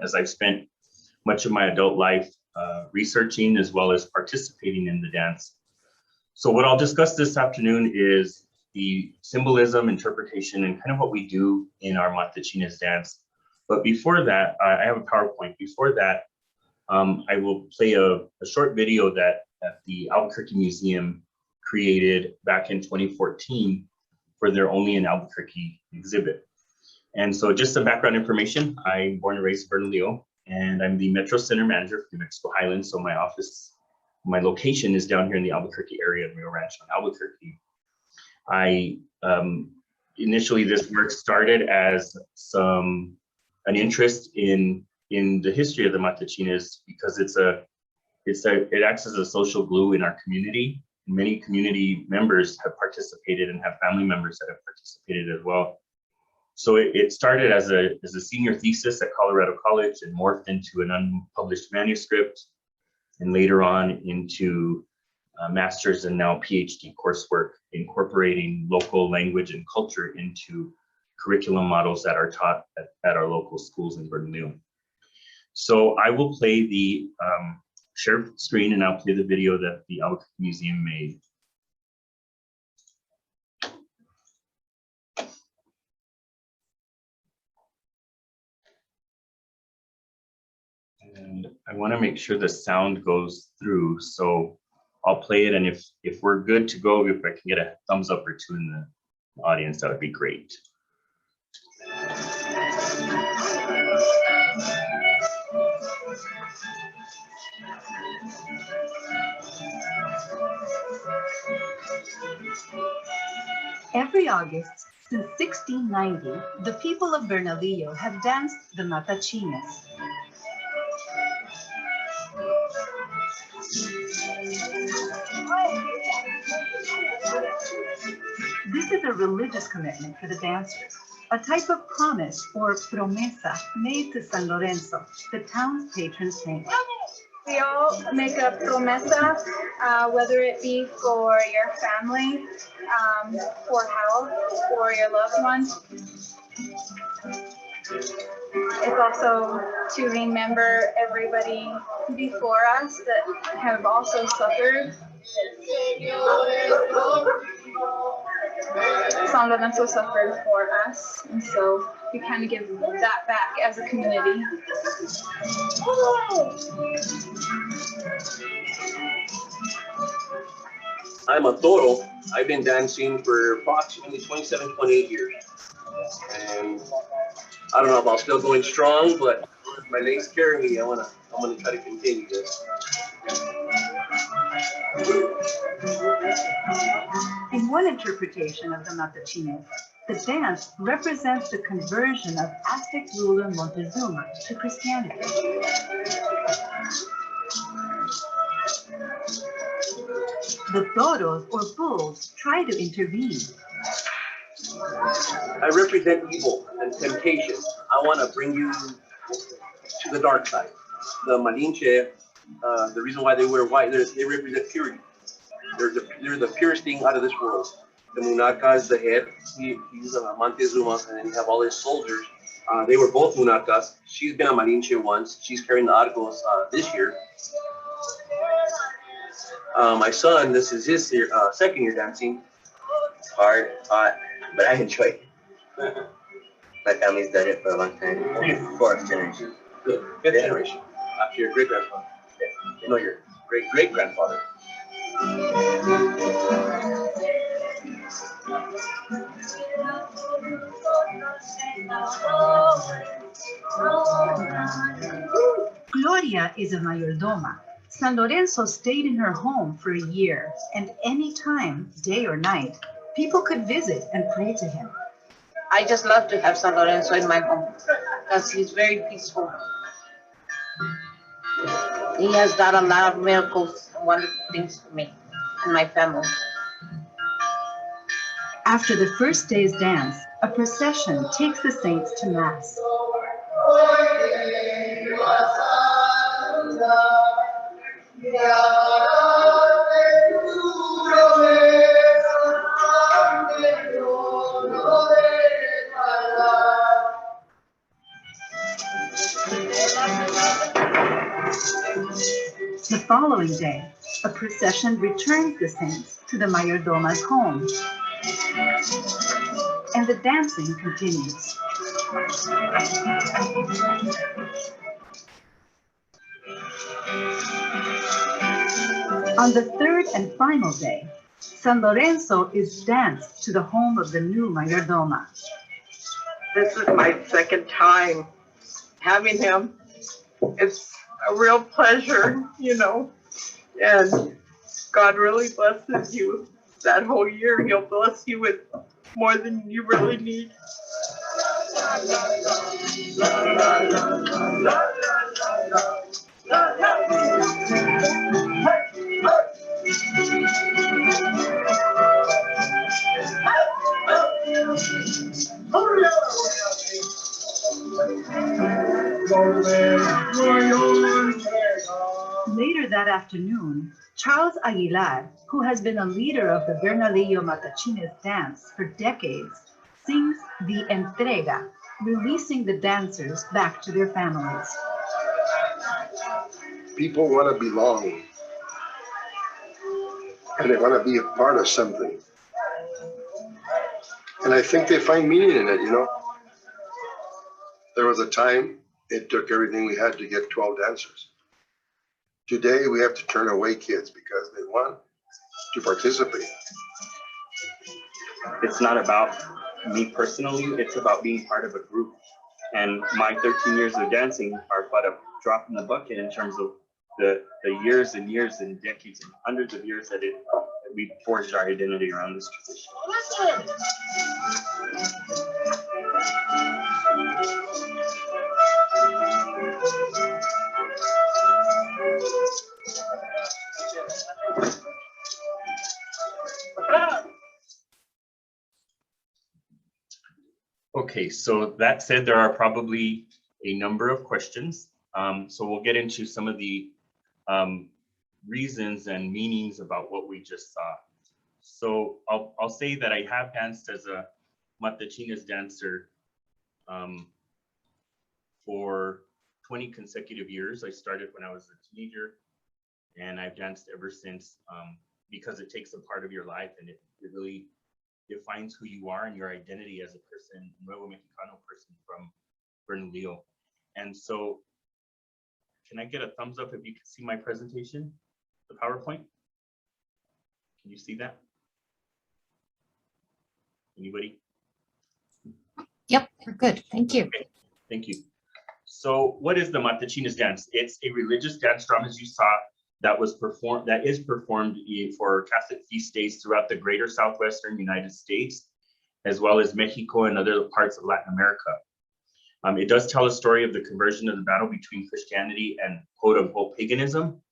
as I've spent much of my adult life researching as well as participating in the dance. So what I'll discuss this afternoon is the symbolism, interpretation, and kind of what we do in our Matachines dance. But before that, I have a PowerPoint. Before that, I will play a short video that the Albuquerque Museum created back in 2014 for their Only in Albuquerque exhibit. And so just some background information, I'm born and raised in Bernalillo, and I'm the Metro Center Manager for New Mexico Highlands. So my office, my location is down here in the Albuquerque area in Rio Rancho in Albuquerque. Initially this work started as an interest in the history of the Matachines because it acts as a social glue in our community. Many community members have participated and have family members that have participated as well. So it started as a senior thesis at Colorado College and morphed into an unpublished manuscript, and later on into master's and now PhD coursework, incorporating local language and culture into curriculum models that are taught at our local schools in Bernalillo. So I will play the share screen, and I'll play the video that the Albuquerque Museum made. And I want to make sure the sound goes through, so I'll play it, and if we're good to go, if I can get a thumbs up or two in the audience, that would be great. Every August since 1690, the people of Bernalillo have danced the Matachines. This is a religious commitment for the dancers, a type of promise or promesa made to San Lorenzo, the town's patron saint. We all make a promesa, whether it be for your family, for health, for your loved ones. It's also to remember everybody before us that have also suffered. San Lorenzo suffered for us, and so we kind of give that back as a community. I'm a toro. I've been dancing for approximately 27, 28 years. And I don't know if I'm still going strong, but my legs carry me. I'm gonna try to continue this. In one interpretation of the Matachines, the dance represents the conversion of Aztec ruler Montezuma to Christianity. The toros, or bulls, try to intervene. I represent evil and temptation. I want to bring you to the dark side. The Malinche, the reason why they wear white, they represent purity. They're the purest thing out of this world. The Munaca is the head. He's a Montezuma, and then you have all his soldiers. They were both Munacas. She's been a Malinche once. She's carrying the Argos this year. My son, this is his second year dancing. Hard, hot, but I enjoy it. My family's done it for a long time. Fourth generation. Good. Fifth generation. After your great grandfather. Yeah. No, your great great grandfather. Gloria is a mayordoma. San Lorenzo stayed in her home for a year, and any time, day or night, people could visit and pray to him. I just love to have San Lorenzo in my home because he's very peaceful. He has done a lot of miracles and wonderful things for me and my family. After the first day's dance, a procession takes the saints to Mass. The following day, a procession returns the saints to the mayordoma's home, and the dancing continues. On the third and final day, San Lorenzo is danced to the home of the new mayordoma. This is my second time having him. It's a real pleasure, you know, and God really blesses you that whole year. He'll bless you with more than you really need. Later that afternoon, Charles Aguilar, who has been a leader of the Bernalillo Matachines dance for decades, sings the entrega, releasing the dancers back to their families. People want to belong, and they want to be a part of something. And I think they find meaning in it, you know. There was a time it took everything we had to get 12 dancers. Today we have to turn away kids because they want to participate. It's not about me personally, it's about being part of a group. And my 13 years of dancing are but a drop in the bucket in terms of the years and years and decades and hundreds of years that we forged our identity around this tradition. Okay, so that said, there are probably a number of questions. So we'll get into some of the reasons and meanings about what we just saw. So I'll say that I have danced as a Matachines dancer for 20 consecutive years. I started when I was a teenager, and I've danced ever since because it takes a part of your life and it really defines who you are and your identity as a person, Nuevo Mexicano person from Bernalillo. And so, can I get a thumbs up if you can see my presentation, the PowerPoint? Can you see that? Anybody? Yep, we're good. Thank you. Okay, thank you. So what is the Matachines dance? It's a religious dance drum, as you saw, that is performed for Catholic feast days throughout the greater southwestern United States, as well as Mexico and other parts of Latin America. It does tell a story of the conversion of the battle between Christianity and quote unquote paganism,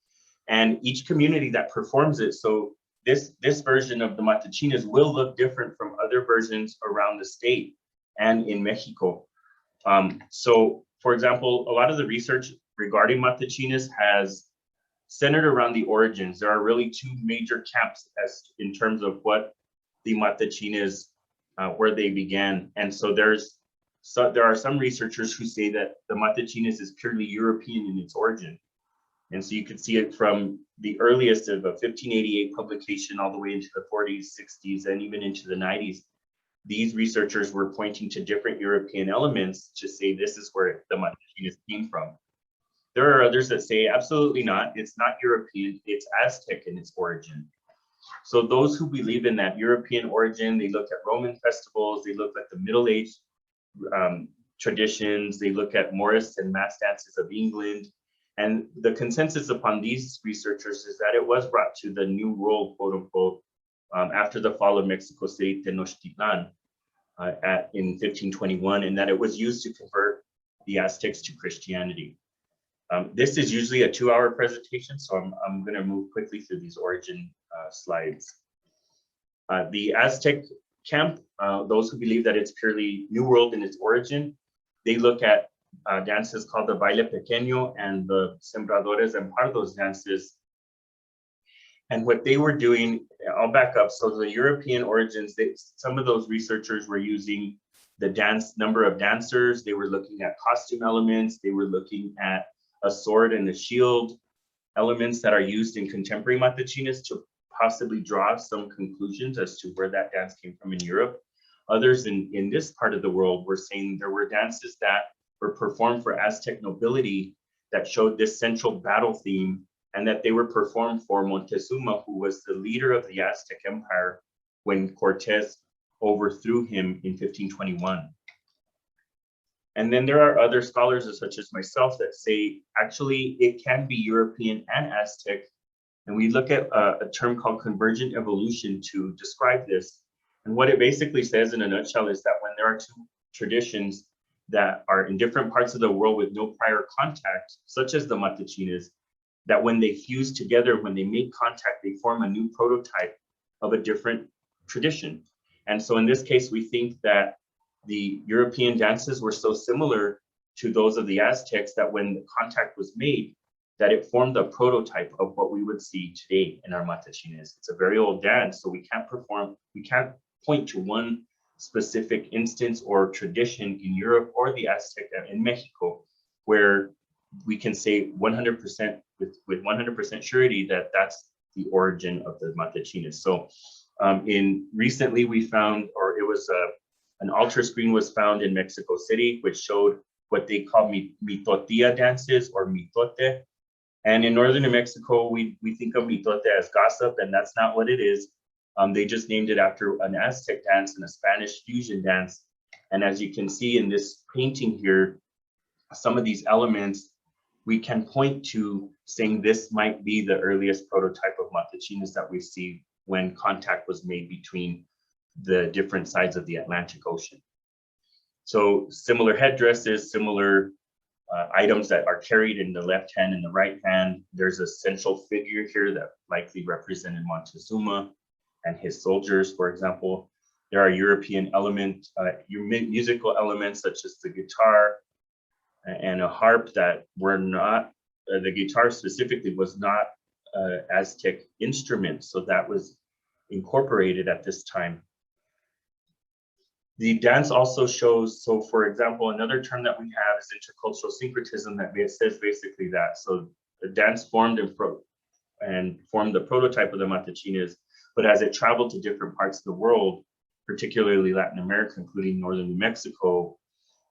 and each community that performs it. So this version of the Matachines will look different from other versions around the state and in Mexico. So for example, a lot of the research regarding Matachines has centered around the origins. There are really two major camps as in terms of what the Matachines, where they began. And so there are some researchers who say that the Matachines is purely European in its origin. And so you could see it from the earliest of a 1588 publication all the way into the 40s, 60s, and even into the 90s. These researchers were pointing to different European elements to say this is where the Matachines came from. There are others that say absolutely not. It's not European, it's Aztec in its origin. So those who believe in that European origin, they look at Roman festivals, they look at the Middle Age traditions, they look at Morris and mass dances of England. And the consensus upon these researchers is that it was brought to the New World, quote unquote, after the fall of Mexico City, Tenochtitlan, in 1521, and that it was used to convert the Aztecs to Christianity. This is usually a 2-hour presentation, so I'm going to move quickly through these origin slides. The Aztec camp, those who believe that it's purely New World in its origin, they look at dances called the baile pequeño and the sembradores and pardos dances. And what they were doing, I'll back up. So the European origins, some of those researchers were using the number of dancers. They were looking at costume elements. They were looking at a sword and a shield, elements that are used in contemporary Matachines to possibly draw some conclusions as to where that dance came from in Europe. Others in this part of the world were saying there were dances that were performed for Aztec nobility that showed this central battle theme, and that they were performed for Montezuma, who was the leader of the Aztec Empire when Cortez overthrew him in 1521. And then there are other scholars such as myself that say, actually, it can be European and Aztec. And we look at a term called convergent evolution to describe this. And what it basically says in a nutshell is that when there are two traditions that are in different parts of the world with no prior contact, such as the Matachines, that when they fuse together, when they make contact, they form a new prototype of a different tradition. And so in this case, we think that the European dances were so similar to those of the Aztecs that when the contact was made, that it formed a prototype of what we would see today in our Matachines. It's a very old dance, so we can't point to one specific instance or tradition in Europe or the Aztec in Mexico, where we can say 100% with 100% surety that that's the origin of the Matachines. So recently we found, or it was an altar screen was found in Mexico City, which showed what they call mitotia dances or mitote. And in northern New Mexico, we think of mitote as gossip, and that's not what it is. They just named it after an Aztec dance and a Spanish fusion dance. And as you can see in this painting here, some of these elements we can point to saying this might be the earliest prototype of Matachines that we see when contact was made between the different sides of the Atlantic Ocean. So similar headdresses, similar items that are carried in the left hand and the right hand. There's a central figure here that likely represented Montezuma and his soldiers, for example. There are European musical elements such as the guitar and a harp that were not, the guitar specifically was not Aztec instrument, so that was incorporated at this time. The dance also shows, so for example, another term that we have is intercultural syncretism that says basically that. So the dance formed and formed the prototype of the Matachines, but as it traveled to different parts of the world, particularly Latin America, including northern New Mexico,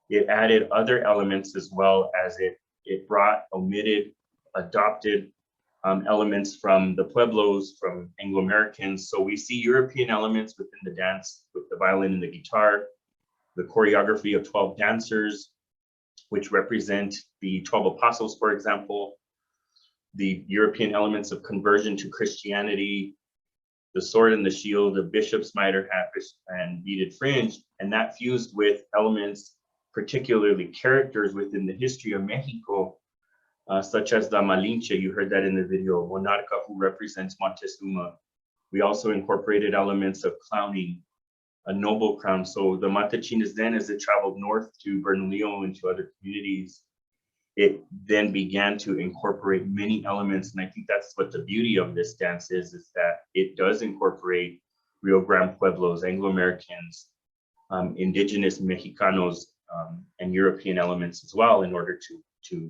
it added other elements as well as it brought, omitted, adopted elements from the Pueblos, from Anglo-Americans. So we see European elements within the dance with the violin and the guitar, the choreography of 12 dancers, which represent the 12 apostles, for example, the European elements of conversion to Christianity, the sword and the shield, the bishop's mitre hat and beaded fringe, and that fused with elements, particularly characters within the history of Mexico, such as the Malinche, you heard that in the video, Monarca, who represents Montezuma. We also incorporated elements of clowning, a noble crown. So the Matachines then, as it traveled north to Bernalillo and to other communities, it then began to incorporate many elements. And I think that's what the beauty of this dance is that it does incorporate Rio Grande Pueblos, Anglo-Americans, indigenous Mexicanos, and European elements as well in order to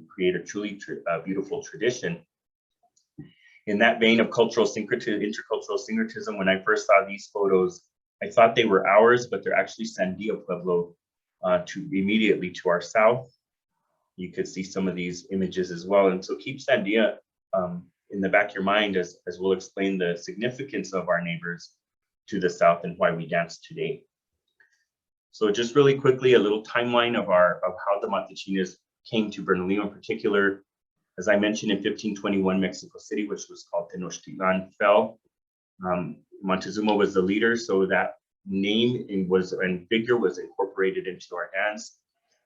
create a truly beautiful tradition. In that vein of cultural syncretism, intercultural syncretism, when I first saw these photos, I thought they were ours, but they're actually Sandia Pueblo immediately to our south. You could see some of these images as well. And so keep Sandia in the back of your mind as we'll explain the significance of our neighbors to the south and why we dance today. So just really quickly, a little timeline of how the Matachines came to Bernalillo in particular. As I mentioned, in 1521, Mexico City, which was called Tenochtitlan, fell. Montezuma was the leader, so that name and figure was incorporated into our dance.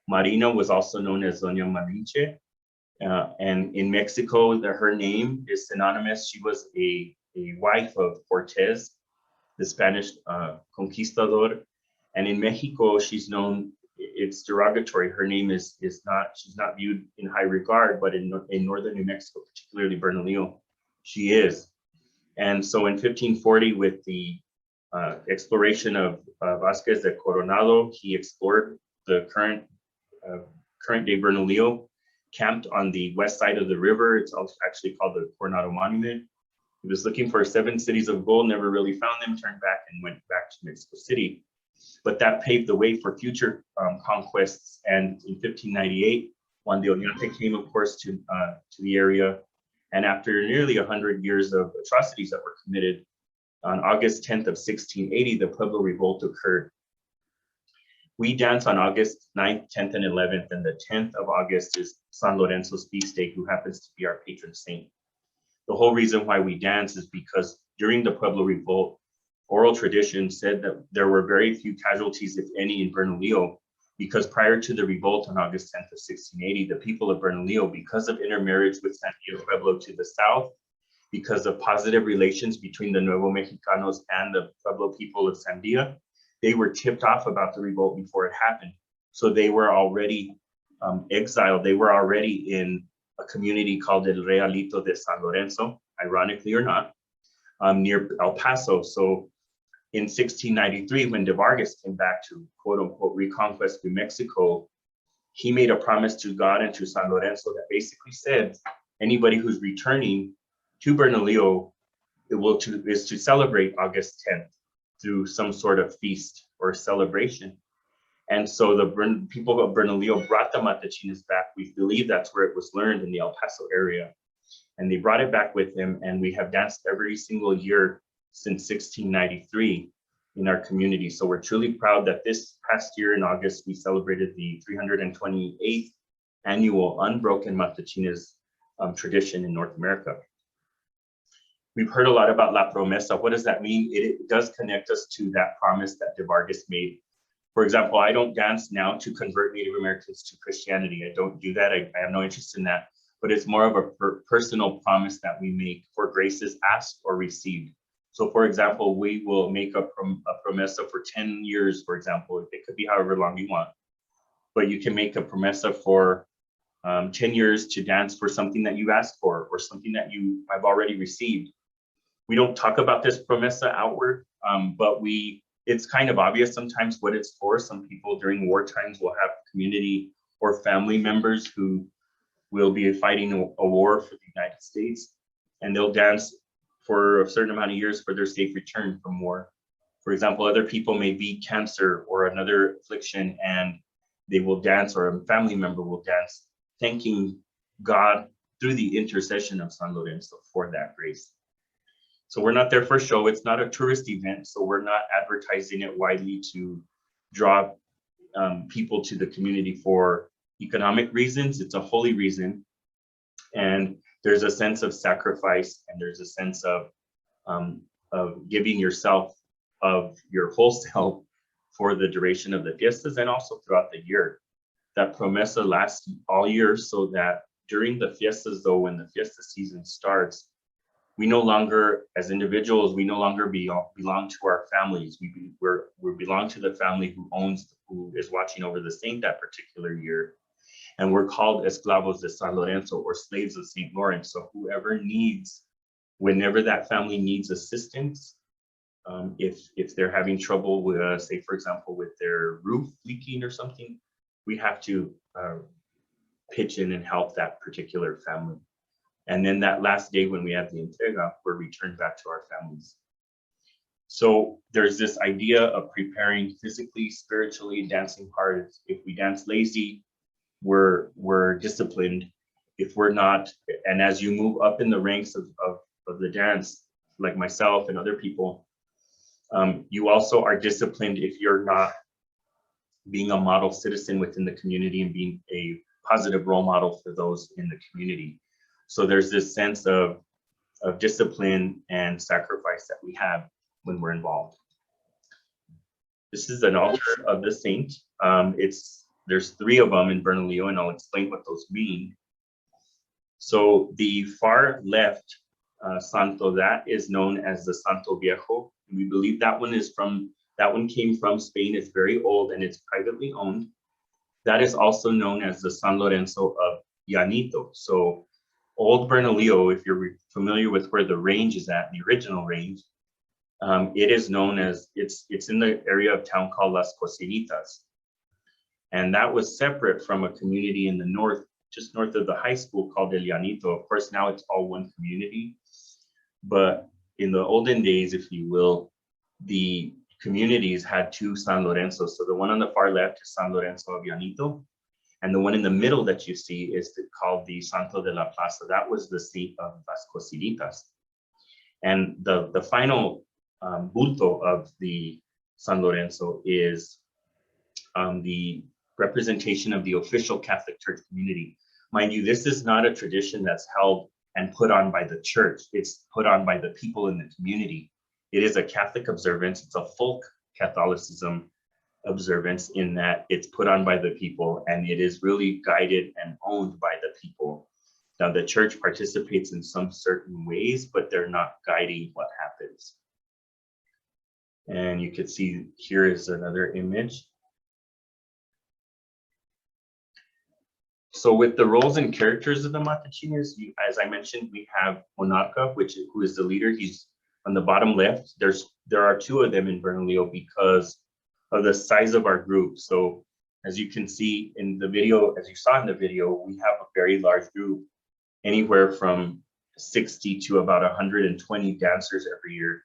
Moreno was also known as Doña Malinche. And in Mexico, her name is synonymous. She was a wife of Cortez, the Spanish conquistador. And in Mexico, she's known, it's derogatory. Her name she's not viewed in high regard, but in northern New Mexico, particularly Bernalillo, she is. And so in 1540, with the exploration of Vasquez de Coronado. He explored the current day Bernalillo, camped on the west side of the river. It's also actually called the Coronado Monument. He was looking for 7 cities of gold, never really found them, turned back and went back to Mexico City. But that paved the way for future conquests. And in 1598, Juan de Oñate came, of course, to the area. And after nearly 100 years of atrocities that were committed, on August 10th of 1680, the Pueblo Revolt occurred. We dance on August 9th, 10th, and 11th, and the 10th of August is San Lorenzo's feast day, who happens to be our patron saint. The whole reason why we dance is because during the Pueblo Revolt, oral tradition said that there were very few casualties, if any, in Bernalillo, because prior to the revolt on August 10th of 1680, the people of Bernalillo, because of intermarriage with Sandia Pueblo to the south, because of positive relations between the Nuevo Mexicanos and the Pueblo people of Sandia, they were tipped off about the revolt before it happened. So they were already exiled. They were already in a community called El Realito de San Lorenzo, ironically or not, near El Paso. So in 1693, when de Vargas came back to quote unquote reconquest New Mexico, he made a promise to God and to San Lorenzo that basically said, anybody who's returning to Bernalillo is to celebrate August 10th through some sort of feast or celebration. And so the people of Bernalillo brought the Matachines back. We believe that's where it was learned, in the El Paso area. And they brought it back with them, and we have danced every single year since 1693 in our community. So we're truly proud that this past year in August, we celebrated the 328th annual unbroken Matachines tradition in North America. We've heard a lot about La Promesa. What does that mean? It does connect us to that promise that de Vargas made. For example, I don't dance now to convert Native Americans to Christianity. I don't do that. I have no interest in that. But it's more of a personal promise that we make for graces asked or received. So for example, we will make a promesa for 10 years, for example. It could be however long you want. But you can make a promesa for 10 years to dance for something that you asked for or something that you have already received. We don't talk about this promesa outward, but it's kind of obvious sometimes what it's for. Some people during war times will have community or family members who will be fighting a war for the United States, and they'll dance for a certain amount of years for their safe return from war. For example, other people may beat cancer or another affliction, and they will dance, or a family member will dance, thanking God through the intercession of San Lorenzo for that grace. So we're not there for show. It's not a tourist event, so we're not advertising it widely to draw people to the community for economic reasons. It's a holy reason, and there's a sense of sacrifice, and there's a sense of giving yourself, of your whole self, for the duration of the fiestas and also throughout the year. That promesa lasts all year, so that during the fiestas, though, when the fiesta season starts, we no longer, as individuals, we no longer belong to our families. We belong to the family who is watching over the saint that particular year. And we're called esclavos de San Lorenzo, or slaves of St. Lawrence. So whoever needs, whenever that family needs assistance, if they're having trouble with, say, for example, with their roof leaking or something, we have to pitch in and help that particular family. And then that last day when we have the entrega, we're returned back to our families. So there's this idea of preparing physically, spiritually, dancing hard. If we dance lazy, we're disciplined. If we're not, and as you move up in the ranks of the dance, like myself and other people, you also are disciplined if you're not being a model citizen within the community and being a positive role model for those in the community. So there's this sense of discipline and sacrifice that we have when we're involved. This is an altar of the saint. There's 3 of them in Bernalillo, and I'll explain what those mean. So the far left santo, that is known as the Santo Viejo. We believe that one came from Spain. It's very old and it's privately owned. That is also known as the San Lorenzo of Llanito. So Old Bernalillo, if you're familiar with where the range is at, the original range, It is known as, it's in the area of town called Las Cocinitas. And that was separate from a community in the north, just north of the high school called El Llanito. Of course, now it's all one community. But in the olden days, if you will, the communities had two San Lorenzo. So the one on the far left is San Lorenzo of Llanito. And the one in the middle that you see is called the Santo de la Plaza. That was the seat of Las Cocinitas. And the final bulto of the San Lorenzo is the representation of the official Catholic Church community. Mind you, this is not a tradition that's held and put on by the church. It's put on by the people in the community. It is a Catholic observance. It's a folk Catholicism observance in that it's put on by the people, and it is really guided and owned by the people. Now, the church participates in some certain ways, but they're not guiding what happens. And you can see here is another image. So with the roles and characters of the Matachines, as I mentioned, we have Monarca, who is the leader. He's on the bottom left. There are two of them in Bernalillo because of the size of our group. So as you can see in the video, as you saw in the video, we have a very large group, anywhere from 60 to about 120 dancers every year.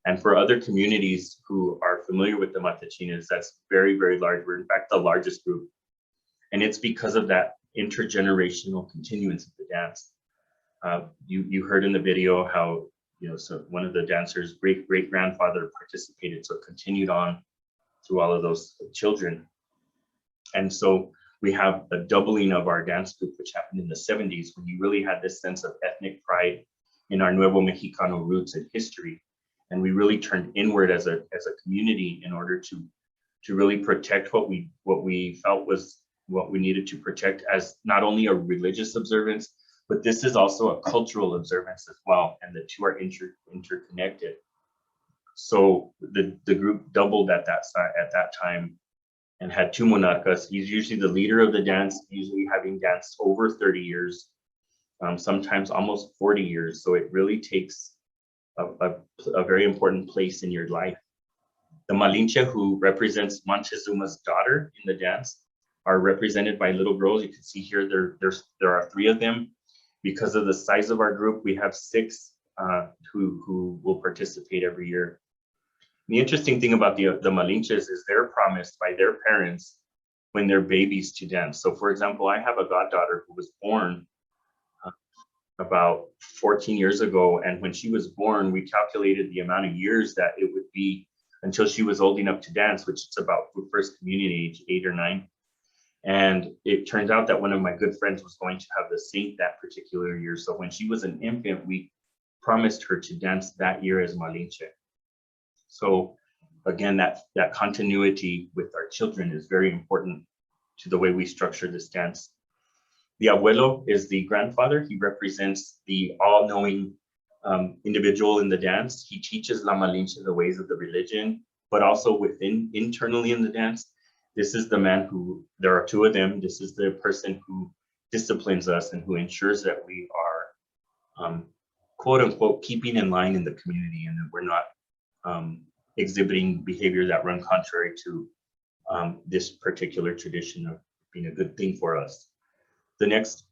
And for other communities who are familiar with the Matachines, that's very, very large. We're in fact the largest group. And it's because of that intergenerational continuance of the dance. You heard in the video how, so one of the dancers' great-grandfather participated, so it continued on through all of those children. And so we have a doubling of our dance group, which happened in the 70s, when you really had this sense of ethnic pride in our Nuevo Mexicano roots and history. And we really turned inward as a community in order to really protect what we felt was what we needed to protect as not only a religious observance, but this is also a cultural observance as well. And the two are interconnected. So the group doubled at that time and had two monarcas. He's usually the leader of the dance, usually having danced over 30 years, sometimes almost 40 years. So it really takes a very important place in your life. The Malinche, who represents Montezuma's daughter in the dance, are represented by little girls. You can see here there are 3 of them. Because of the size of our group, we have 6 who will participate every year. The interesting thing about the Malinches is they're promised by their parents when they're babies to dance. So for example, I have a goddaughter who was born about 14 years ago. And when she was born, we calculated the amount of years that it would be until she was old enough to dance, which is about first community age, 8 or 9. And it turns out that one of my good friends was going to have the saint that particular year. So when she was an infant, we promised her to dance that year as Malinche. So again, that continuity with our children is very important to the way we structure this dance. The abuelo is the grandfather. He represents the all-knowing individual in the dance. He teaches La Malinche the ways of the religion, but also internally in the dance. This is the man who, there are 2 of them. This is the person who disciplines us and who ensures that we are, quote unquote, keeping in line in the community and that we're not exhibiting behavior that run contrary to this particular tradition of being a good thing for us. The next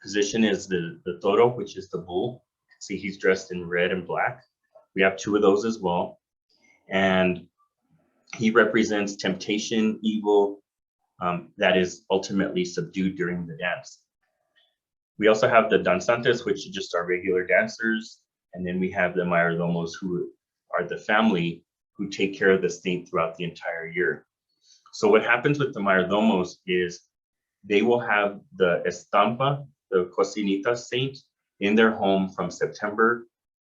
position is the toro, which is the bull. See, he's dressed in red and black. We have 2 of those as well. And he represents temptation, evil, that is ultimately subdued during the dance. We also have the danzantes, which are just our regular dancers. And then we have the mayordomos, who are the family who take care of the saint throughout the entire year. So what happens with the mayordomos is they will have the estampa, the cocinita saint, in their home from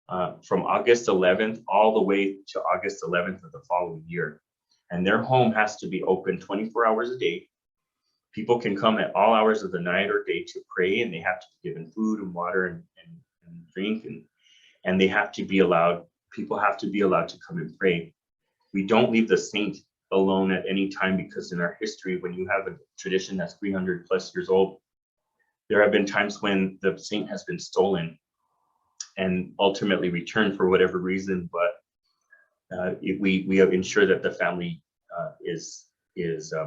August 11th all the way to August 11th of the following year. And their home has to be open 24 hours a day. People can come at all hours of the night or day to pray, and they have to be given food and water and drink, and they have to be allowed, people have to be allowed to come and pray. We don't leave the saint alone at any time, because in our history, when you have a tradition that's 300 plus years old, there have been times when the saint has been stolen and ultimately returned for whatever reason, but we ensure that the family is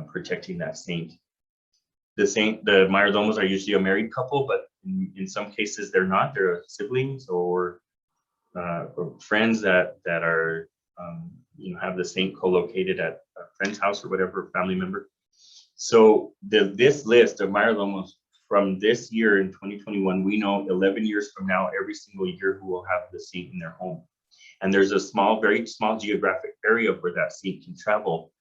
protecting that saint. The mayordomos are usually a married couple, but in some cases they're not. They're siblings or friends that are have the saint co-located at a friend's house or whatever, family member. So this list of mayordomos from this year in 2021, we know 11 years from now, every single year who will have the saint in their home. And there's a very small geographic area where that saint can travel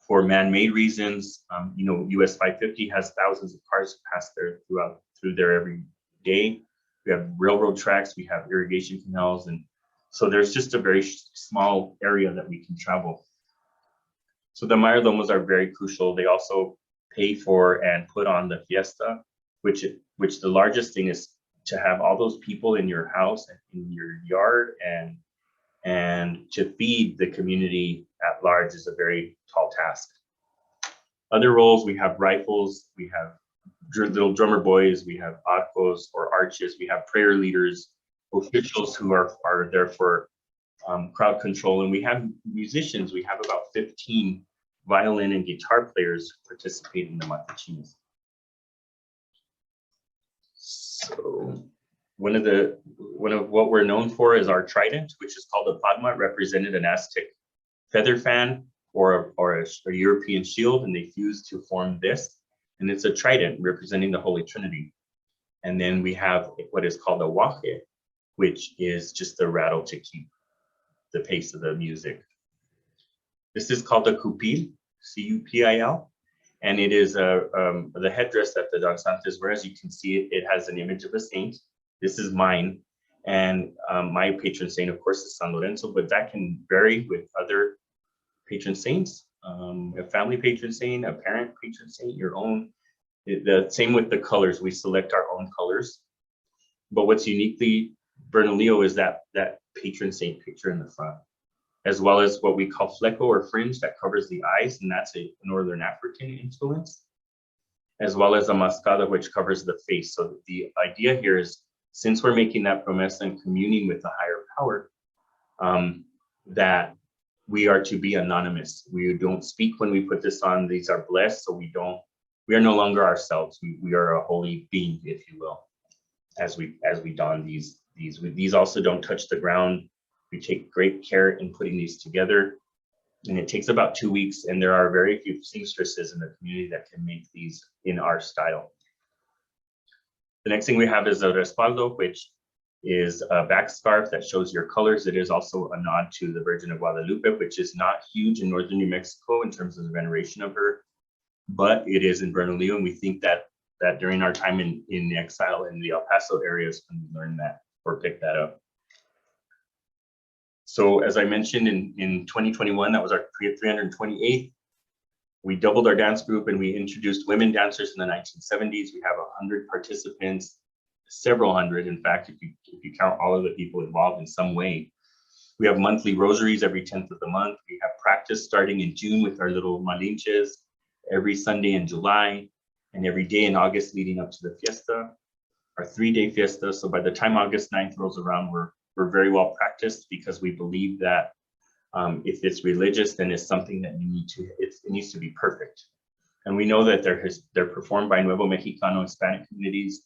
for man-made reasons. US 550 has thousands of cars pass through there every day. We have railroad tracks, we have irrigation canals, and so there's just a very small area that we can travel. So the mayordomos are very crucial. They also pay for and put on the fiesta, which the largest thing is to have all those people in your house and in your yard and to feed the community at large is a very tall task. Other roles, we have rifles, we have little drummer boys, we have arcos or arches, we have prayer leaders, officials who are there for crowd control, and we have musicians. We have about 15 violin and guitar players participate in the Matachines. So one of what we're known for is our trident, which is called a padma. It represented an Aztec feather fan or a European shield, and they fused to form this. And it's a trident representing the Holy Trinity. And then we have what is called a waje, which is just a rattle to keep the pace of the music. This is called a cupil, C-U-P-I-L, and it is the headdress that the danzantes wear. As you can see, it has an image of a saint. This is mine, and my patron saint, of course, is San Lorenzo, but that can vary with other patron saints, a family patron saint, a parent patron saint, your own. The same with the colors. We select our own colors, but what's uniquely Bernalillo is that patron saint picture in the front, as well as what we call fleco or fringe that covers the eyes, and that's a Northern African influence, as well as a mascada, which covers the face. So the idea here is, since we're making that promesa and communing with the higher power, that we are to be anonymous. We don't speak when we put this on. These are blessed, so we are no longer ourselves. We are a holy being, if you will, as we don these. These also don't touch the ground. We take great care in putting these together, and it takes about 2 weeks, and there are very few seamstresses in the community that can make these in our style. The next thing we have is a respaldo, which is a back scarf that shows your colors. It is also a nod to the Virgin of Guadalupe, which is not huge in northern New Mexico in terms of the veneration of her, but it is in Bernalillo, and we think that during our time in exile in the El Paso areas, when we learned that or picked that up. So as I mentioned, in 2021, that was our 328th. We doubled our dance group and we introduced women dancers in the 1970s. We have 100 participants, several hundred, in fact, if you count all of the people involved in some way. We have monthly rosaries every 10th of the month. We have practice starting in June with our little malinches, every Sunday in July, and every day in August leading up to the fiesta, our 3-day fiesta. So by the time August 9th rolls around, we're very well practiced, because we believe that if it's religious, then it's something that it needs to be perfect. And we know that they're performed by Nuevo Mexicano Hispanic communities,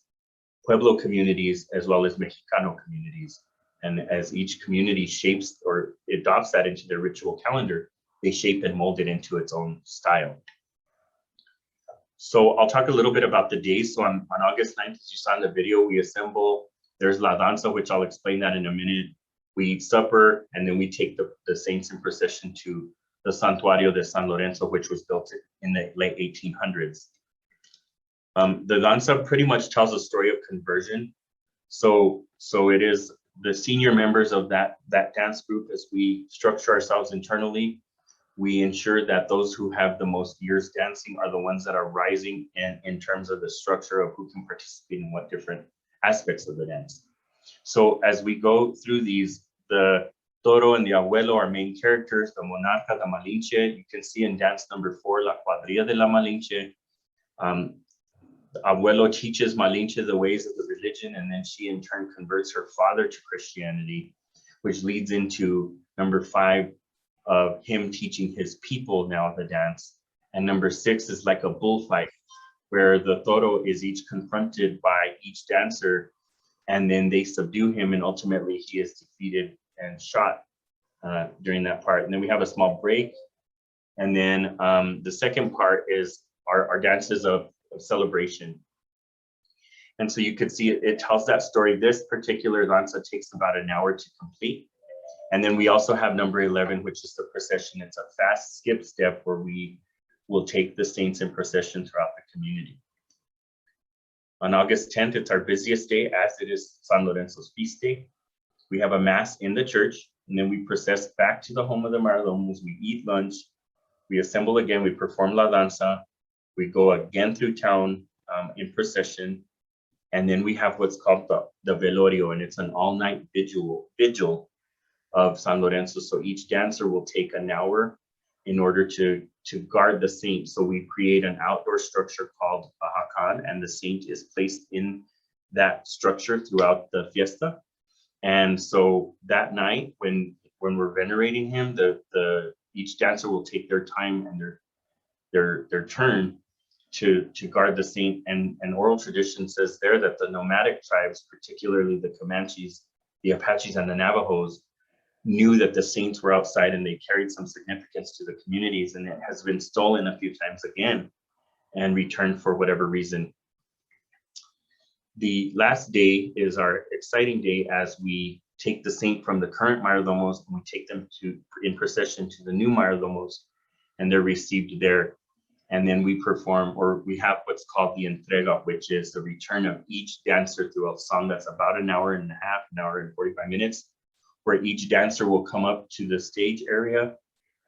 Pueblo communities, as well as Mexicano communities. And as each community shapes or adopts that into their ritual calendar, they shape and mold it into its own style. So I'll talk a little bit about the days. So on August 9th, as you saw in the video, we assemble. There's La Danza, which I'll explain that in a minute. We eat supper, and then we take the saints in procession to the Santuario de San Lorenzo, which was built in the late 1800s. The danza pretty much tells a story of conversion. So it is the senior members of that dance group. As we structure ourselves internally, we ensure that those who have the most years dancing are the ones that are rising in terms of the structure of who can participate in what different aspects of the dance. So as we go through these, the Toro and the Abuelo are main characters, the Monarca, the Malinche. You can see in dance number 4, La Cuadrilla de la Malinche. The Abuelo teaches Malinche the ways of the religion, and then she in turn converts her father to Christianity, which leads into number 5, of him teaching his people now the dance. And number 6 is like a bullfight, where the toro is each confronted by each dancer, and then they subdue him, and ultimately he is defeated and shot during that part. And then we have a small break. And then the second part is our dances of celebration. And so you could see it tells that story. This particular danza takes about an hour to complete. And then we also have number 11, which is the procession. It's a fast skip step where we will take the saints in procession throughout the community. On August 10th, it's our busiest day, as it is San Lorenzo's feast day. We have a mass in the church, and then we process back to the home of the Mayordomos. We eat lunch, we assemble again, we perform la danza, we go again through town in procession, and then we have what's called the velorio, and it's an all-night vigil of San Lorenzo. So each dancer will take an hour in order to guard the saint. So we create an outdoor structure called a hakan, and the saint is placed in that structure throughout the fiesta. And so that night, when we're venerating him, each dancer will take their time and their turn to guard the saint. And oral tradition says there that the nomadic tribes, particularly the Comanches, the Apaches, and the Navajos, knew that the saints were outside, and they carried some significance to the communities, and it has been stolen a few times again and returned for whatever reason. The last day is our exciting day, as we take the saint from the current Mayordomos and we take them in procession to the new Mayordomos, and they're received there. And then we perform, or we have what's called the entrega, which is the return of each dancer through a song that's about an hour and a half, an hour and 45 minutes, where each dancer will come up to the stage area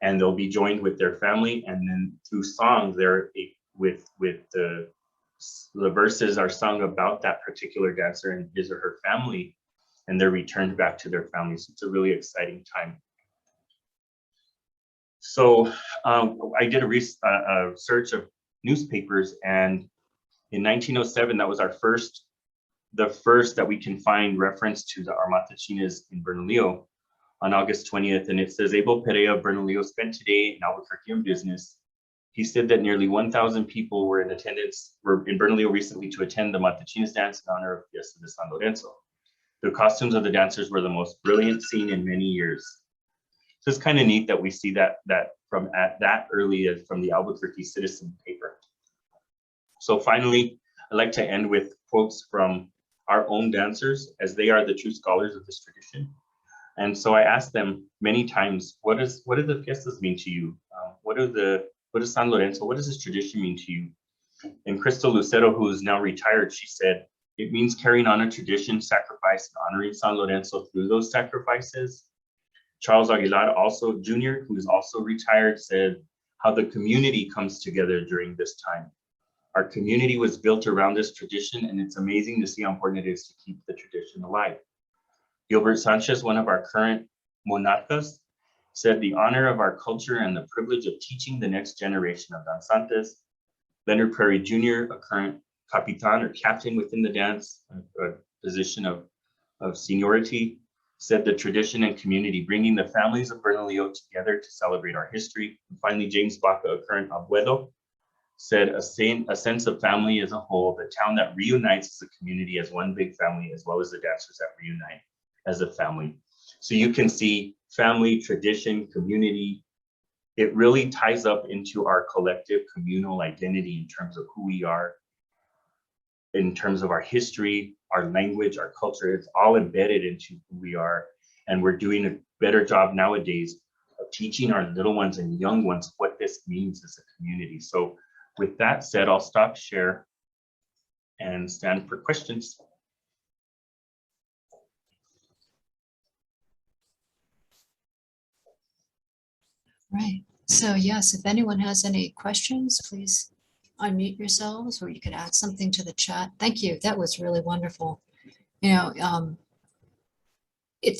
and they'll be joined with their family. And then through song, they're with the verses are sung about that particular dancer and his or her family, and they're returned back to their families. So it's a really exciting time. So I did a search of newspapers, and in 1907, that was the first that we can find reference to our Matachines in Bernalillo on August 20th. And it says, Abel Perea of Bernalillo spent today in Albuquerque on business. He said that nearly 1,000 people were in Bernalillo recently to attend the Matachines dance in honor of Fiesta de San Lorenzo. The costumes of the dancers were the most brilliant seen in many years. So it's kind of neat that we see that from that early as from the Albuquerque Citizen paper. So finally, I'd like to end with quotes from our own dancers, as they are the true scholars of this tradition. And so I asked them many times, what do the fiestas mean to you? What is San Lorenzo? What does this tradition mean to you? And Crystal Lucero, who is now retired, she said, it means carrying on a tradition, sacrifice, and honoring San Lorenzo through those sacrifices. Charles Aguilar, also Jr., who is also retired, said how the community comes together during this time. Our community was built around this tradition, and it's amazing to see how important it is to keep the tradition alive. Gilbert Sanchez, one of our current monarcas, said the honor of our culture and the privilege of teaching the next generation of danzantes. Leonard Prairie Jr., a current capitan or captain within the dance, a position of seniority, said the tradition and community, bringing the families of Bernalillo together to celebrate our history. And finally, James Baca, a current abuelo, said a sense of family as a whole, the town that reunites as a community as one big family, as well as the dancers that reunite as a family. So you can see family, tradition, community, it really ties up into our collective communal identity in terms of who we are, in terms of our history, our language, our culture. It's all embedded into who we are. And we're doing a better job nowadays of teaching our little ones and young ones what this means as a community. So with that said, I'll stop share and stand for questions. Right. So yes, if anyone has any questions, please unmute yourselves, or you could add something to the chat. Thank you. That was really wonderful. You know,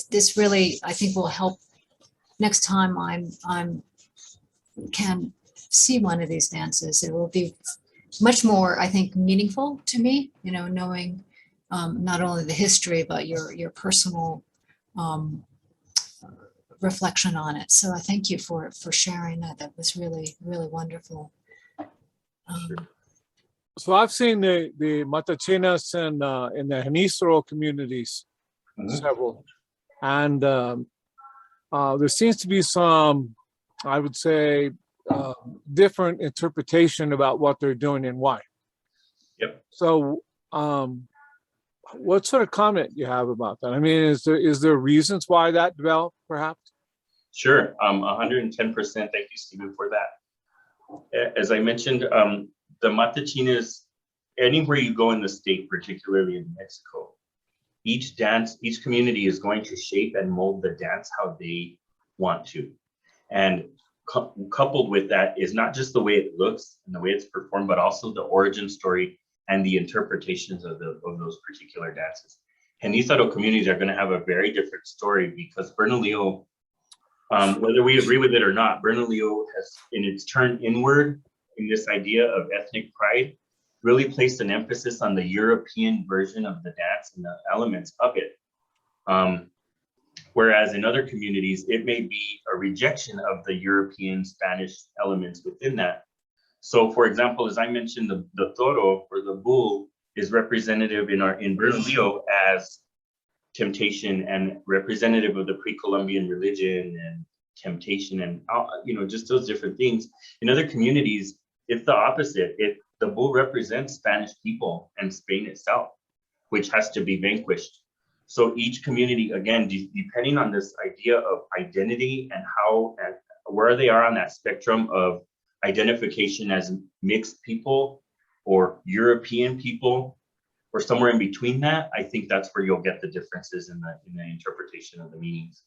this really, I think, will help next time I'm can see one of these dances. It will be much more, I think, meaningful to me, you know, knowing not only the history, but your personal reflection on it. So I thank you for sharing that. That was really, really wonderful. So I've seen the Matachinas and in the Genistro communities, several, and there seems to be some, I would say, different interpretation about what they're doing and why. Yep. So, what sort of comment you have about that? I mean, is there reasons why that developed, perhaps? Sure, 110%. Thank you, Stephen, for that. As I mentioned, the Matachines, anywhere you go in the state, particularly in Mexico, each community is going to shape and mold the dance how they want to. And coupled with that is not just the way it looks and the way it's performed, but also the origin story and the interpretations of those particular dances. And these little communities are going to have a very different story because Bernalillo, whether we agree with it or not, Bernalillo has, in its turn inward, in this idea of ethnic pride, really placed an emphasis on the European version of the dance and the elements of it. Whereas in other communities, it may be a rejection of the European Spanish elements within that. So for example, as I mentioned, the toro or the bull is representative in Bernalillo as temptation and representative of the pre-Columbian religion and temptation and just those different things. In other communities, it's the opposite. The bull represents Spanish people and Spain itself, which has to be vanquished. So each community, again, depending on this idea of identity and how and where they are on that spectrum of identification as mixed people or European people, or somewhere in between that, I think that's where you'll get the differences in the interpretation of the meanings.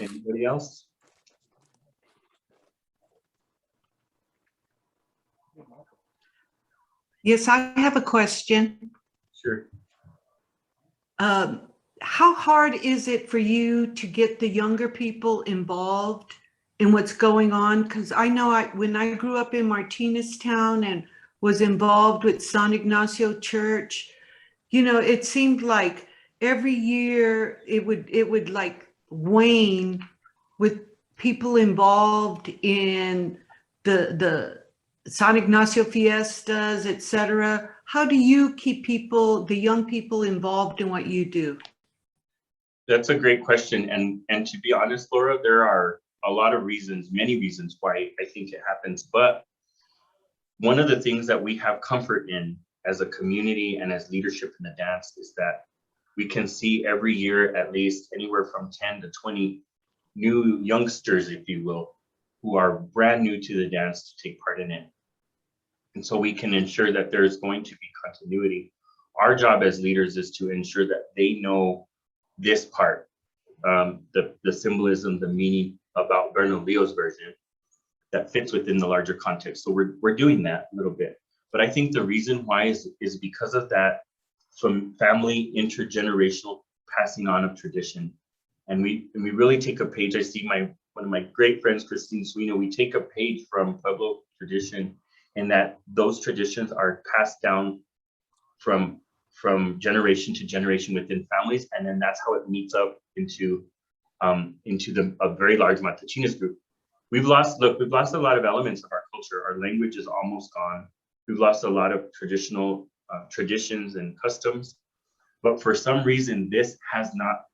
Anybody else? Yes, I have a question. Sure. How hard is it for you to get the younger people involved in what's going on? Because I know when I grew up in Martinez Town and was involved with San Ignacio Church, it seemed like every year it would like wane with people involved in the San Ignacio fiestas, etc. How do you keep the young people involved in what you do? That's a great question. And to be honest, Laura, there are a lot of reasons, many reasons why I think it happens. But one of the things that we have comfort in as a community and as leadership in the dance is that we can see every year at least anywhere from 10 to 20 new youngsters, if you will, who are brand new to the dance to take part in it. And so we can ensure that there's going to be continuity. Our job as leaders is to ensure that they know this part, the symbolism, the meaning about Bernalillo's version that fits within the larger context. So we're doing that a little bit. But I think the reason why is because of that from family intergenerational passing on of tradition. And we really take a page. I see one of my great friends, Christine Suino, we take a page from Pueblo tradition, and that those traditions are passed down from generation to generation within families, and then that's how it meets up into a very large Matachines group. We've lost a lot of elements of our culture. Our language is almost gone. We've lost a lot of traditional traditions and customs, but for some reason this has not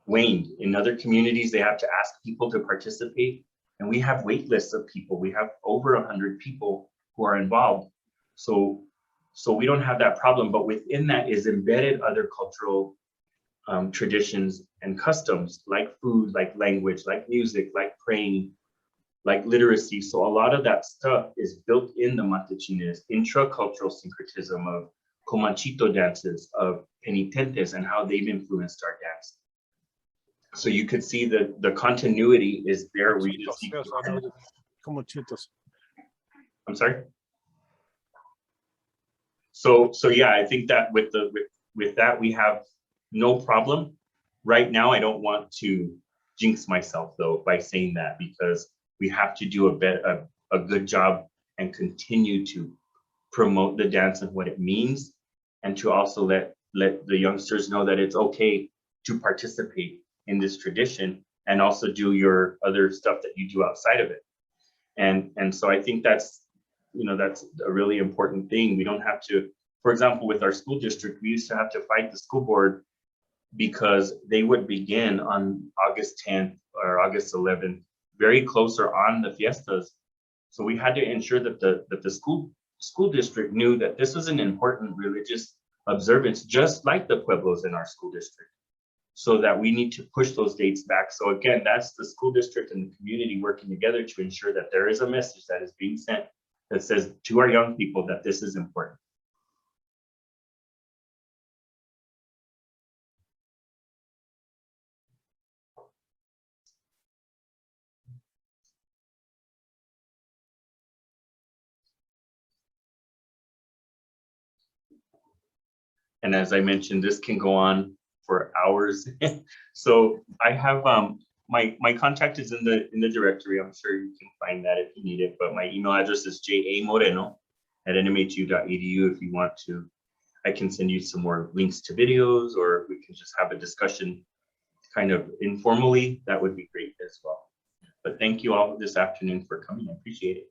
waned. In other communities, they have to ask people to participate, and we have wait lists of people. We have over 100 people who are involved. So we don't have that problem, but within that is embedded other cultural traditions and customs, like food, like language, like music, like praying, like literacy. So a lot of that stuff is built in the Matachines, intra-cultural syncretism of Comanchito dances, of penitentes, and how they've influenced our dance. So you could see that the continuity is there. We just need I'm sorry. So yeah, I think that with that we have no problem. Right now, I don't want to jinx myself though by saying that, because we have to do a good job and continue to promote the dance and what it means, and to also let the youngsters know that it's okay to participate in this tradition and also do your other stuff that you do outside of it. And so I think that's, you know, that's a really important thing. We don't have to, for example, with our school district, we used to have to fight the school board because they would begin on August 10th or August 11th, very closer on the fiestas. So we had to ensure that the school district knew that this was an important religious observance, just like the pueblos in our school district, so that we need to push those dates back. So again, that's the school district and the community working together to ensure that there is a message that is being sent that says to our young people that this is important. And as I mentioned, this can go on for hours. So I have my contact is in the directory. I'm sure you can find that if you need it. But my email address is jamoreno@nmhu.edu. If you want to, I can send you some more links to videos, or we can just have a discussion kind of informally. That would be great as well. But thank you all this afternoon for coming. I appreciate it.